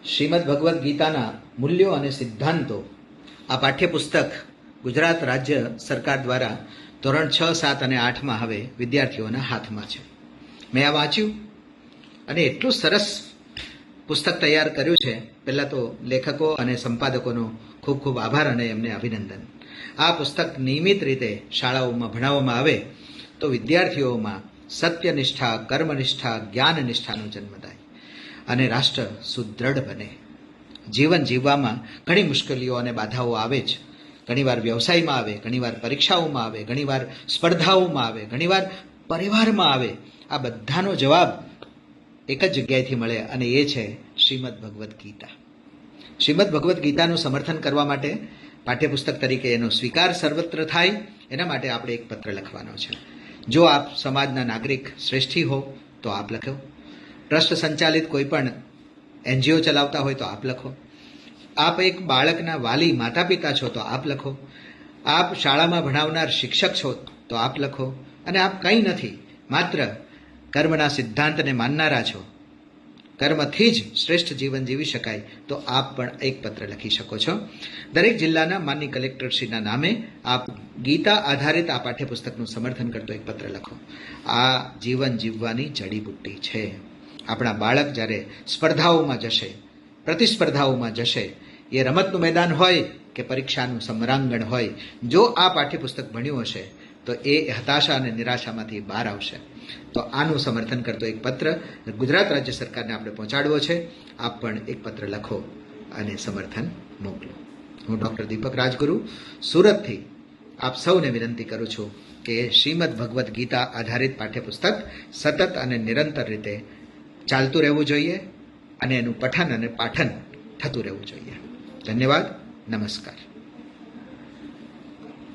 શ્રીમદ ભગવદ્ ગીતાના મૂલ્યો અને સિદ્ધાંતો આ પાઠ્યપુસ્તક ગુજરાત રાજ્ય સરકાર દ્વારા ધોરણ 6, 7 અને 8માં હવે વિદ્યાર્થીઓના હાથમાં છે. મેં આ વાંચ્યું અને એટલું સરસ પુસ્તક તૈયાર કર્યું છે. પહેલાં તો લેખકો અને સંપાદકોનો ખૂબ ખૂબ આભાર અને એમને અભિનંદન. આ પુસ્તક નિયમિત રીતે શાળાઓમાં ભણાવવામાં આવે તો વિદ્યાર્થીઓમાં સત્યનિષ્ઠા, કર્મનિષ્ઠા, જ્ઞાનનિષ્ઠાનો જન્મ થાય અને રાષ્ટ્ર સુદૃઢ બને. જીવન જીવવામાં ઘણી મુશ્કેલીઓ અને બાધાઓ આવે જ. ઘણીવાર વ્યવસાયમાં આવે, ઘણીવાર પરીક્ષાઓમાં આવે, ઘણીવાર સ્પર્ધાઓમાં આવે, ઘણીવાર પરિવારમાં આવે. આ બધાનો જવાબ એક જ જગ્યાએથી મળે અને એ છે શ્રીમદ ભગવદ્ ગીતા. શ્રીમદ ભગવદ્ ગીતાનું સમર્થન કરવા માટે પાઠ્યપુસ્તક તરીકે એનો સ્વીકાર સર્વત્ર થાય એના માટે આપણે એક પત્ર લખવાનો છે. જો આપ સમાજના નાગરિક શ્રેષ્ઠી હો તો આપ લખો. ટ્રસ્ટ સંચાલિત કોઈ પણ એનજીઓ ચલાવતા હોય તો આપ લખો. આપ એક બાળકના વાલી માતા પિતા છો તો આપ લખો. આપ શાળામાં ભણાવનાર શિક્ષક છો તો આપ લખો. અને આપ કંઈ નથી, માત્ર કર્મના સિદ્ધાંતને માનનારા છો, કર્મથી જ શ્રેષ્ઠ જીવન જીવી શકાય તો આપ પણ એક પત્ર લખી શકો છો. દરેક જિલ્લાના માનની કલેક્ટરશ્રીના નામે આપ ગીતા આધારિત આ પાઠ્યપુસ્તકનું સમર્થન કરતો એક પત્ર લખો. આ જીવન જીવવાની જડીબુટ્ટી છે. આપણા બાળક જ્યારે સ્પર્ધાઓમાં જશે, પ્રતિસ્પર્ધાઓમાં જશે, એ રમતનું મેદાન હોય કે પરીક્ષાનું સમરાંગણ હોય, જો આ પાઠ્યપુસ્તક ભણ્યું હશે તો એ હતાશા અને નિરાશામાંથી બહાર આવશે. તો આનું સમર્થન કરતો એક પત્ર ગુજરાત રાજ્ય સરકારને આપણે પહોંચાડવો છે. આપ પણ એક પત્ર લખો અને સમર્થન મોકલો. હું ડૉક્ટર દીપક રાજગુરુ સુરતથી આપ સૌને વિનંતી કરું છું કે શ્રીમદ ભગવદ્ ગીતા આધારિત પાઠ્યપુસ્તક સતત અને નિરંતર રીતે ચાલતું રહેવું જોઈએ અને એનું પઠન અને પાઠન થતું રહેવું જોઈએ. ધન્યવાદ. નમસ્કાર.